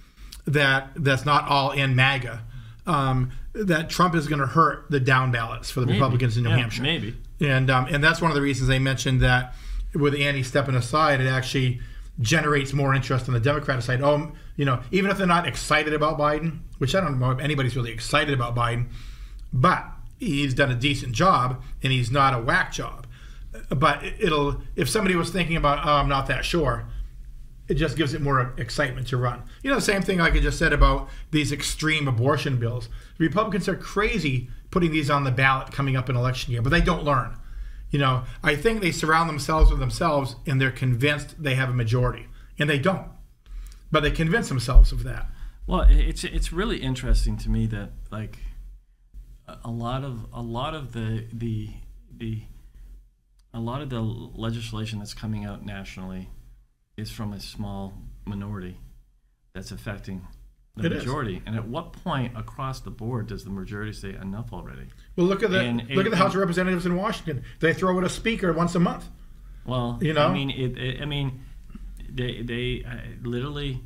C: that's not all in MAGA, that Trump is going to hurt the down ballots for the Republicans in New Hampshire.
B: Maybe.
C: And that's one of the reasons they mentioned that with Annie stepping aside, it actually generates more interest on the Democratic side. Even if they're not excited about Biden, which I don't know if anybody's really excited about Biden, but he's done a decent job and he's not a whack job. But if somebody was thinking about, I'm not that sure, it just gives it more excitement to run. The same thing like I just said about these extreme abortion bills. Republicans are crazy putting these on the ballot coming up in election year, but they don't learn. I think they surround themselves with themselves and they're convinced they have a majority, and they don't. But they convince themselves of that.
B: Well, it's really interesting to me that like a lot of the legislation that's coming out nationally is from a small minority that's affecting the majority. And at what point across the board does the majority say enough already?
C: Well, look at the House of Representatives in Washington. They throw in a speaker once a month.
B: Well, you know, I mean, they literally,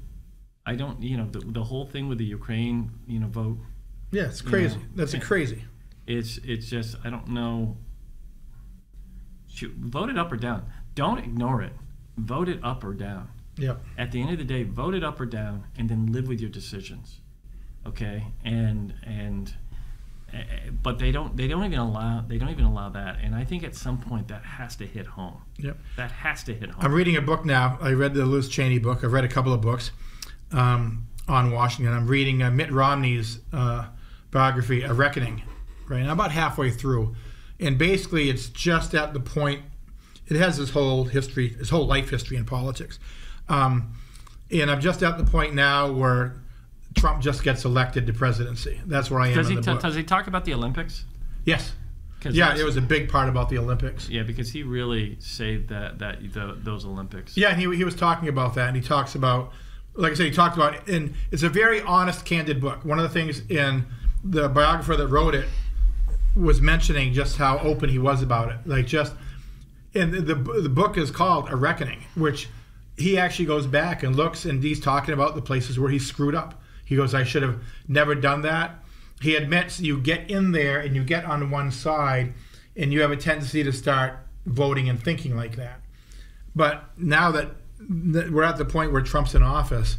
B: I don't, you know, the whole thing with the Ukraine, you know, vote.
C: Yeah, it's crazy. That's crazy.
B: It's just, I don't know. Vote it up or down. Don't ignore it. Vote it up or down.
C: Yeah.
B: At the end of the day, vote it up or down, and then live with your decisions. Okay, but they don't even allow that, and I think at some point that has to hit home.
C: Yep.
B: That has to hit home.
C: I'm reading a book now. I read the Liz Cheney book. I've read a couple of books on Washington. I'm reading Mitt Romney's biography, A Reckoning. Right, and I'm about halfway through, and basically it's just at the point. It has his whole history, his whole life history in politics, and I'm just at the point now where Trump just gets elected to presidency. That's where I am in the book.
B: Does he talk about the Olympics?
C: Yes. Yeah, it was a big part about the Olympics.
B: Yeah, because he really saved those Olympics.
C: Yeah, and he was talking about that, and he talks about, like I said, he talked about it, and it's a very honest, candid book. One of the things in the biographer that wrote it was mentioning just how open he was about it. Like just, and the book is called A Reckoning, which he actually goes back and looks, and he's talking about the places where he screwed up. He goes, I should have never done that. He admits you get in there and you get on one side and you have a tendency to start voting and thinking like that. But now that we're at the point where Trump's in office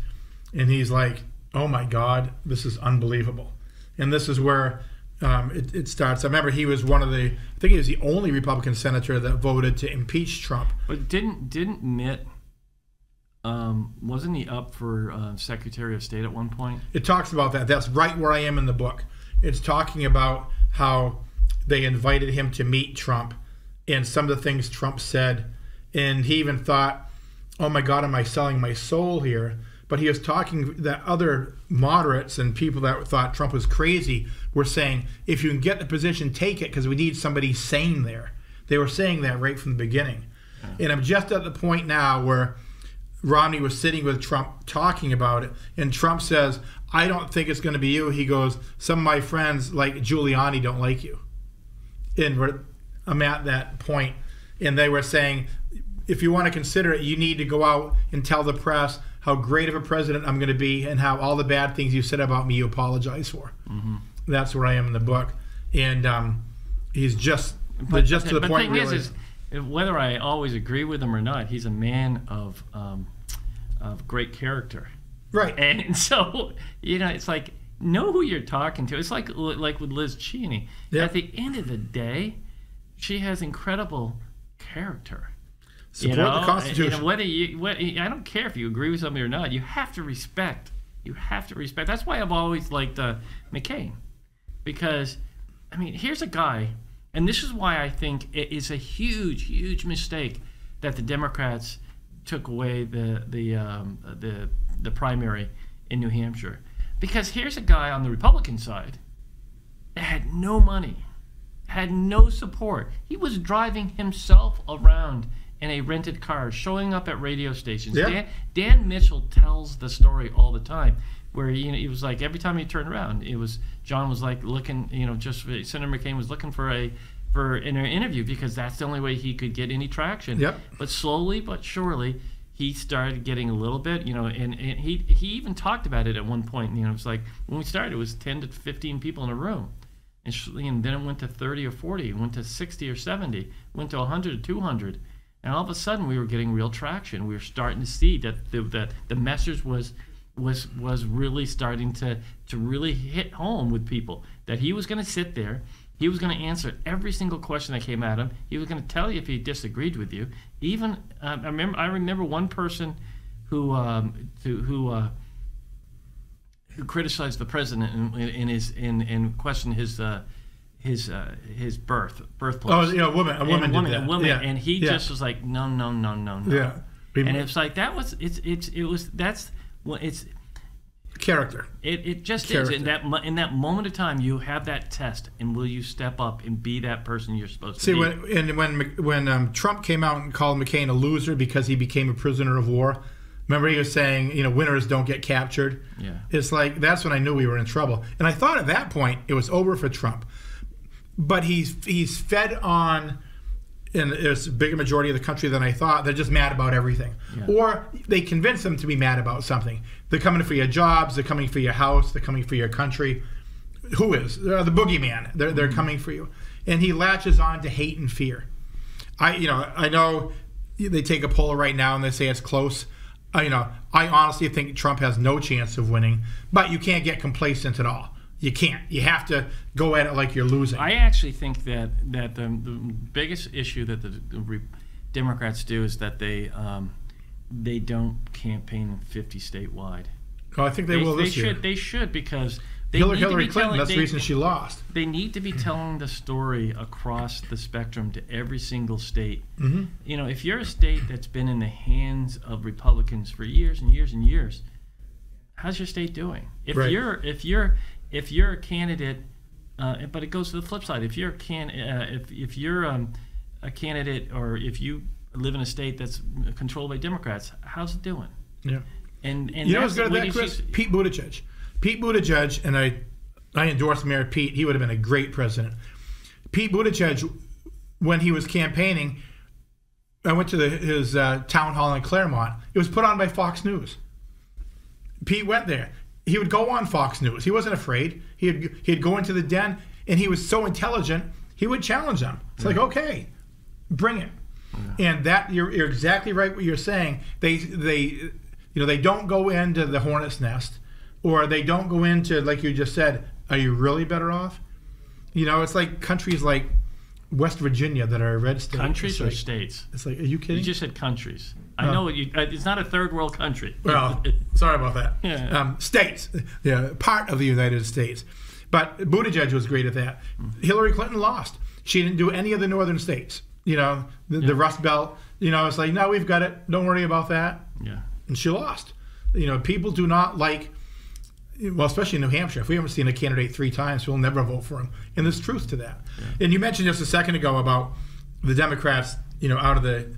C: and he's like, oh my God, this is unbelievable. And this is where it starts. I remember he was I think he was the only Republican senator that voted to impeach Trump.
B: But didn't Mitt, wasn't he up for Secretary of State at one point?
C: It talks about that. That's right where I am in the book. It's talking about how they invited him to meet Trump and some of the things Trump said. And he even thought, oh my God, am I selling my soul here? But he was talking that other moderates and people that thought Trump was crazy were saying, if you can get the position, take it, because we need somebody sane there. They were saying that right from the beginning. Yeah. And I'm just at the point now where Romney was sitting with Trump talking about it, and Trump says, I don't think it's going to be you. He goes, some of my friends like Giuliani don't like you. And I'm at that point, and they were saying, if you want to consider it, you need to go out and tell the press how great of a president I'm going to be and how all the bad things you said about me you apologize for. Mm-hmm. That's where I am in the book. And he's just to the point where...
B: The thing is, whether I always agree with him or not, he's a man of great character.
C: Right.
B: And so, you know, it's like, know who you're talking to. It's like with Liz Cheney. Yep. At the end of the day, she has incredible character.
C: Support the Constitution.
B: I don't care if you agree with somebody or not. You have to respect. You have to respect. That's why I've always liked McCain, because, I mean, here's a guy, and this is why I think it is a huge, huge mistake that the Democrats took away the primary in New Hampshire, because here's a guy on the Republican side that had no money, had no support. He was driving himself around in a rented car, showing up at radio stations. Yeah. Dan Mitchell tells the story all the time, where he was like, every time he turned around, John was like looking, Senator McCain was looking for an interview, because that's the only way he could get any traction.
C: Yep.
B: But slowly but surely, he started getting a little bit, and he even talked about it at one point. It was like, when we started, it was 10 to 15 people in a room. And then it went to 30 or 40, it went to 60 or 70, went to 100 or 200. And all of a sudden, we were getting real traction. We were starting to see that the message was really starting to really hit home with people. That he was going to sit there, he was going to answer every single question that came at him. He was going to tell you if he disagreed with you. Even I remember one person who criticized the president and questioned his birthplace.
C: Oh, a woman did that.
B: Yeah. And he just was like, no.
C: Yeah.
B: And it's like it's
C: character.
B: It just character. Is in that moment of time, you have that test, and will you step up and be that person you're supposed to be?
C: When Trump came out and called McCain a loser because he became a prisoner of war, Remember he was saying, winners don't get captured?
B: Yeah.
C: It's like, that's when I knew we were in trouble. And I thought at that point it was over for Trump. But he's fed on, and there's a bigger majority of the country than I thought, they're just mad about everything.
B: Yeah.
C: Or they convince them to be mad about something. They're coming for your jobs, they're coming for your house, they're coming for your country. Who is? The boogeyman. They're coming for you. And he latches on to hate and fear. I know they take a poll right now and they say it's close. I honestly think Trump has no chance of winning, but you can't get complacent at all. You can't. You have to go at it like you're losing.
B: I actually think that the biggest issue that the Democrats do is that they don't campaign 50 statewide.
C: Oh, I think they will this year.
B: They should, because
C: Hillary Clinton, that's the reason she lost.
B: They need to be telling the story across the spectrum to every single state.
C: Mm-hmm.
B: If you're a state that's been in the hands of Republicans for years and years and years, how's your state doing? If you're a candidate, but it goes to the flip side. If you're a candidate, or if you live in a state that's controlled by Democrats, how's it doing?
C: Yeah.
B: And
C: who's good at that, Chris? Pete Buttigieg. Pete Buttigieg, and I endorse Mayor Pete. He would have been a great president. Pete Buttigieg, when he was campaigning, I went to his town hall in Claremont. It was put on by Fox News. Pete went there. He would go on Fox News. He wasn't afraid. He'd go into the den, and he was so intelligent, he would challenge them. It's like, okay, bring it. Yeah. And that you're exactly right what you're saying. They don't go into the hornet's nest. Or they don't go into, like you just said, are you really better off? It's like countries like West Virginia that are a red state.
B: Countries or states?
C: It's like, are you kidding?
B: You just said countries. I know it's not a third world country.
C: Well, sorry about that.
B: Yeah.
C: States. Yeah, part of the United States. But Buttigieg was great at that. Hillary Clinton lost. She didn't do any of the northern states. The Rust Belt. It's like, no, we've got it. Don't worry about that.
B: Yeah.
C: And she lost. People do not like... Well, especially in New Hampshire, if we haven't seen a candidate 3 times, we'll never vote for him. And there's truth to that. Yeah. And you mentioned just a second ago about the Democrats, out of the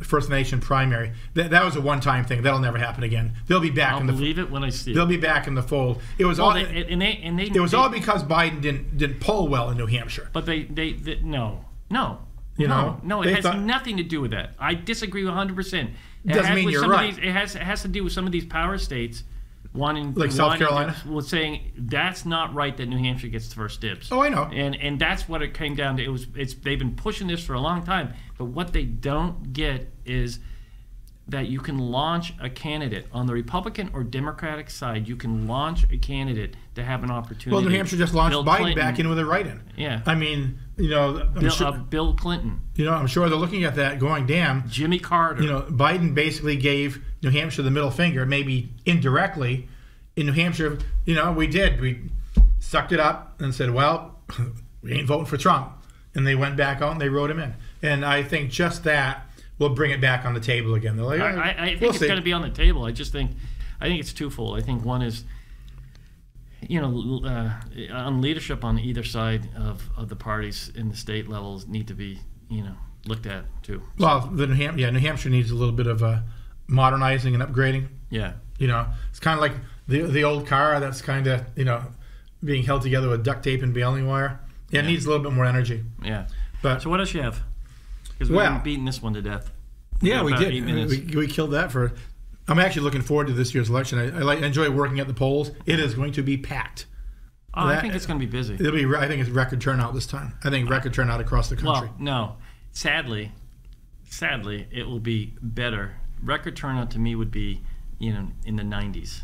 C: First Nation primary. That was a one-time thing. That'll never happen again. They'll be back.
B: I'll believe it when I see it.
C: They'll be back in the fold. It was all. It was all because Biden didn't poll well in New Hampshire.
B: But no. It has nothing to do with that. I disagree 100%.
C: Doesn't mean you're right.
B: It has to do with some of these power states.
C: South Carolina
B: was saying that's not right that New Hampshire gets the first dibs.
C: Oh, I know.
B: And that's what it came down to. They've been pushing this for a long time, but what they don't get is that you can launch a candidate on the Republican or Democratic side. You can launch a candidate to have an opportunity.
C: Well, New Hampshire just launched
B: Bill
C: Biden
B: Clinton,
C: back in with a write-in.
B: Yeah.
C: I mean,
B: Bill Clinton.
C: I'm sure they're looking at that going, damn.
B: Jimmy Carter.
C: Biden basically gave New Hampshire the middle finger, maybe indirectly. In New Hampshire, we sucked it up and said, well, we ain't voting for Trump. And they went back out and they wrote him in. And I think just that will bring it back on the table again. They're like,
B: I think it's going to be on the table. I think it's twofold. I think one is, on leadership on either side of the parties in the state levels need to be, looked at too.
C: Well, New Hampshire needs a little bit of modernizing and upgrading.
B: Yeah.
C: It's kind of like the old car that's kind of, being held together with duct tape and baling wire. It needs a little bit more energy.
B: Yeah.
C: But
B: so what else you have? Because we've been beating this one to death.
C: Yeah, we did. 8 minutes. We killed that for. I'm actually looking forward to this year's election. I enjoy working at the polls. It is going to be packed.
B: I think it's going to be busy.
C: I think it's record turnout this time. I think record turnout across the country.
B: Well, no. Sadly, it will be better. Record turnout to me would be, in the 90s.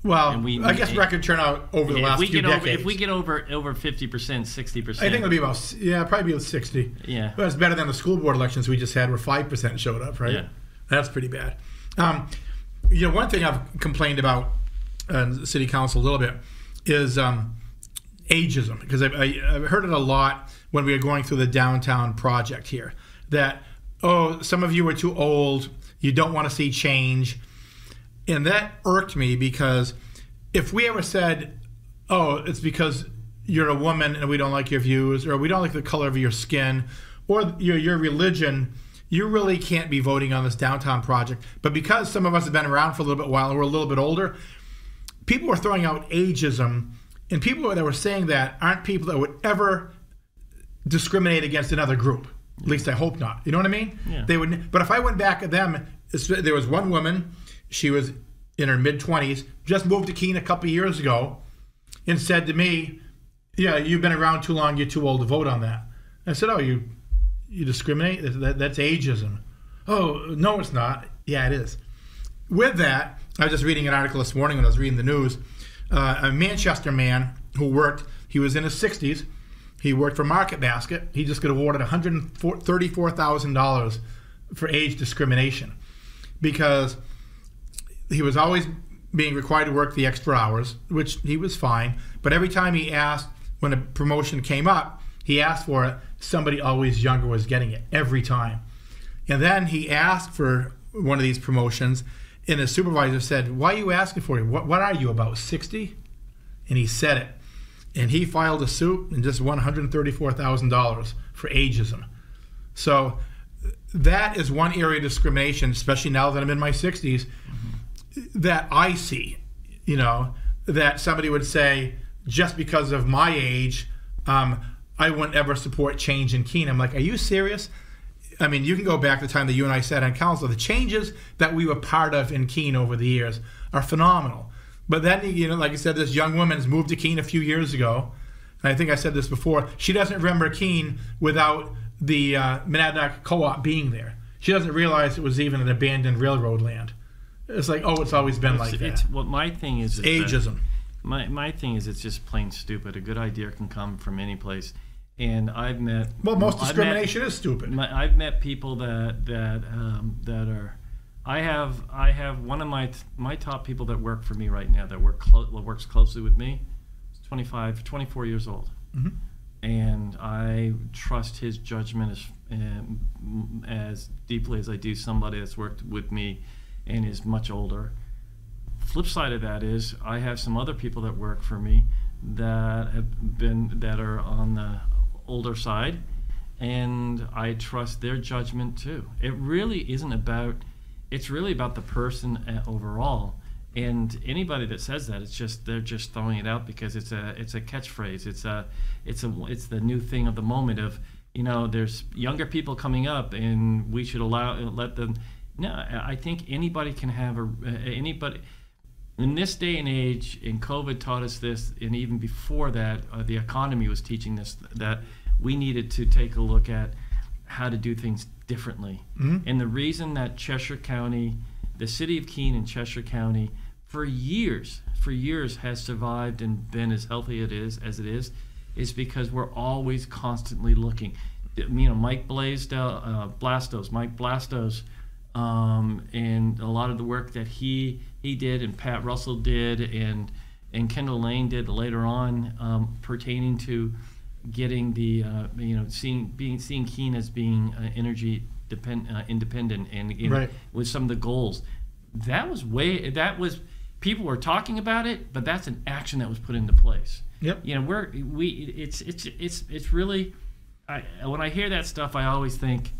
C: Well, I guess record turnout over the last few decades.
B: If we get over 50%, 60%.
C: I think it'll be probably 60.
B: Yeah.
C: But it's better than the school board elections we just had where 5% showed up, right? Yeah. That's pretty bad. One thing I've complained about in city council a little bit is ageism, because I've heard it a lot when we were going through the downtown project here, that, some of you are too old, you don't want to see change. And that irked me, because if we ever said, it's because you're a woman and we don't like your views, or we don't like the color of your skin, or your religion, you really can't be voting on this downtown project. But because some of us have been around for a little bit while and we're a little bit older, people were throwing out ageism, and people that were saying that aren't people that would ever discriminate against another group. At least I hope not. You know what I mean?
B: Yeah.
C: They would. But if I went back at them, there was one woman, she was in her mid-20s, just moved to Keene a couple of years ago, and said to me, yeah, you've been around too long, you're too old to vote on that. I said, oh, you discriminate? That's ageism. Oh, no, it's not. Yeah, it is. With that, I was just reading an article this morning when I was reading the news. A Manchester man who worked, he was in his 60s, he worked for Market Basket. He just got awarded $134,000 for age discrimination because he was always being required to work the extra hours, which he was fine. But every time he asked, when a promotion came up, he asked for it, somebody always younger was getting it, every time. And then he asked for one of these promotions, and his supervisor said, why are you asking for it? What are you, about 60? And he said it. And he filed a suit and just won $134,000 for ageism. So that is one area of discrimination, especially now that I'm in my 60s, that I see, that somebody would say, just because of my age, I wouldn't ever support change in Keene. I'm like, are you serious? I mean, you can go back to the time that you and I sat on council. The changes that we were part of in Keene over the years are phenomenal. But then, like I said, this young woman's moved to Keene a few years ago. And I think I said this before. She doesn't remember Keene without the Monadnock Co-op being there. She doesn't realize it was even an abandoned railroad land. It's like, oh, it's always been like that.
B: Well, my thing is
C: ageism.
B: My thing is it's just plain stupid. A good idea can come from any place. And I've met...
C: Well, most discrimination is stupid.
B: I've met people that are... I have one of my top people that work for me right now that works closely with me. He's 24 years old, and I trust his judgment as deeply as I do somebody that's worked with me and is much older. Flip side of that is I have some other people that work for me that are on the older side, and I trust their judgment too. It really isn't about. It's really about the person overall, and anybody that says that, they're just throwing it out because it's a catchphrase. It's the new thing of the moment of there's younger people coming up and we should let them. No, I think anybody can have anybody in this day and age. And COVID taught us this, and even before that, the economy was teaching this that we needed to take a look at how to do things differently. And the reason that Cheshire County, the city of Keene and Cheshire County, for years has survived and been as healthy as it is because we're always constantly looking. Mike Blastos, and a lot of the work that he did and Pat Russell did and Kendall Lane did later on, pertaining to getting the seeing Keene as being energy independent and
C: right.
B: with some of the goals. That was people were talking about it, but that's an action that was put into place.
C: Yep.
B: It's really, when I hear that stuff, I always think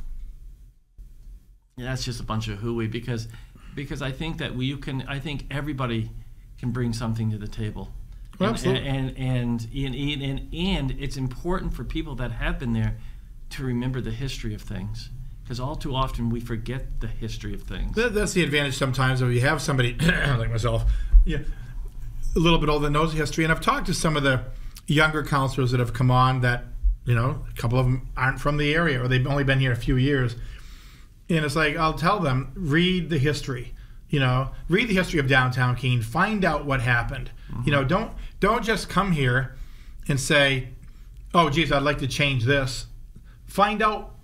B: that's just a bunch of hooey because I think that I think everybody can bring something to the table.
C: Well, absolutely.
B: And it's important for people that have been there to remember the history of things, because all too often we forget the history of things.
C: That's the advantage sometimes if you have somebody like myself, a little bit older that knows the history. And I've talked to some of the younger councilors that have come on that, a couple of them aren't from the area or they've only been here a few years. And it's like, I'll tell them, read the history. Read the history of downtown Keene. Find out what happened. Don't just come here and say, oh, geez, I'd like to change this. Find out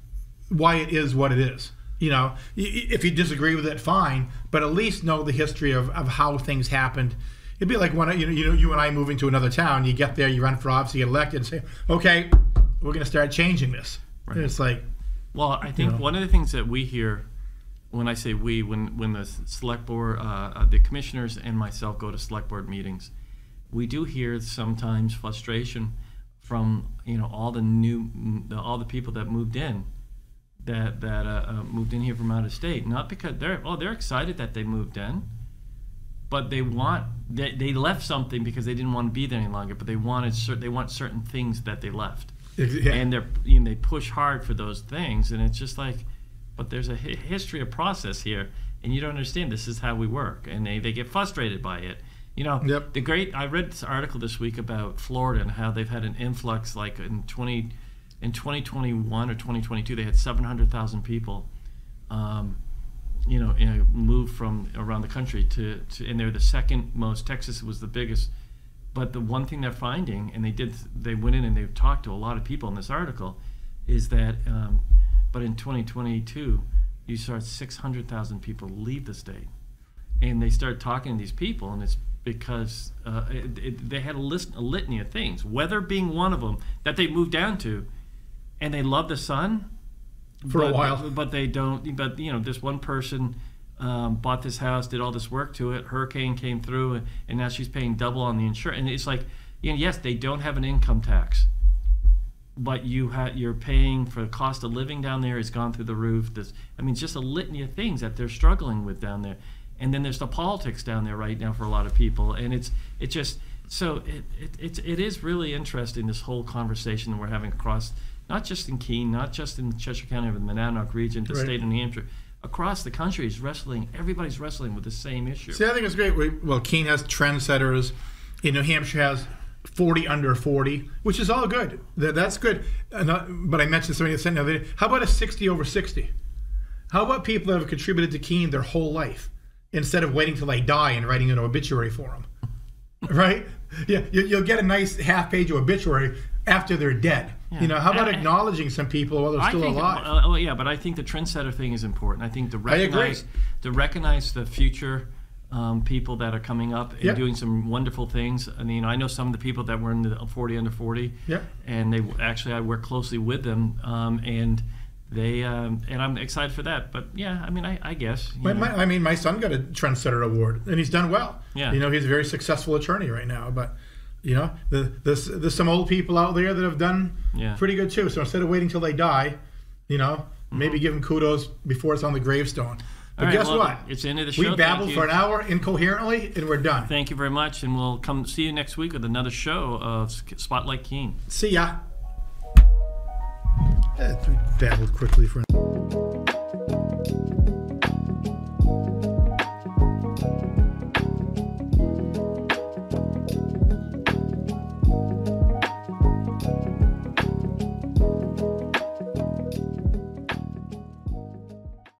C: why it is what it is. If you disagree with it, fine, but at least know the history of how things happened. It'd be like when you and I moving to another town. You get there, you run for office, you get elected, and say, okay, we're going to start changing this. Right. And it's like,
B: well, I think one of the things that we hear. When I say we, when the select board, the commissioners and myself go to select board meetings, we do hear sometimes frustration from all the people that moved in, that moved in here from out of state. Not because they're excited that they moved in, but they left something because they didn't want to be there any longer. But they want certain things that they left, and they push hard for those things. And it's just like, but there's a history of process here, and you don't understand. This is how we work, and they get frustrated by it.
C: Yep.
B: I read this article this week about Florida and how they've had an influx, like in 2021 or 2022, they had 700,000 people, move from around the country and they're the second most. Texas was the biggest. But the one thing they're finding, and they went in and they talked to a lot of people in this article, is that, but in 2022, you saw 600,000 people leave the state. And they start talking to these people, and it's because they had a litany of things, weather being one of them, that they moved down to. And they love the sun
C: for a while,
B: but they don't. But this one person bought this house, did all this work to it. Hurricane came through, and now she's paying double on the insurance. And it's like, yes, they don't have an income tax, but you're paying for the cost of living down there has gone through the roof. Just a litany of things that they're struggling with down there. And then there's the politics down there right now for a lot of people, and it is really interesting, this whole conversation that we're having across. Not just in Keene, not just in Cheshire County or the Monadnock region, the state of New Hampshire. Across the country is everybody's wrestling with the same issue.
C: See, I think it's great. Keene has trendsetters. New Hampshire has 40 under 40, which is all good. That's good. But I mentioned something the other day. How about a 60 over 60? How about people that have contributed to Keene their whole life instead of waiting till they die and writing an obituary for them? Right? Yeah, you'll get a nice half-page obituary after they're dead.
B: Yeah.
C: How about acknowledging some people while they're still alive?
B: But I think the trendsetter thing is important. I think to recognize the future people that are coming up and doing some wonderful things. I know some of the people that were in the 40 under 40, and I work closely with them, and they and I'm excited for that. But I guess
C: my son got a trendsetter award, and he's done well.
B: Yeah,
C: he's a very successful attorney right now, but. There's some old people out there that have done pretty good too. So instead of waiting till they die, maybe give them kudos before it's on the gravestone. But guess what?
B: It's the end of the show.
C: We babbled for an hour incoherently, and we're done.
B: Thank you very much, and we'll come see you next week with another show of Spotlight Keene.
C: See ya. We babbled quickly for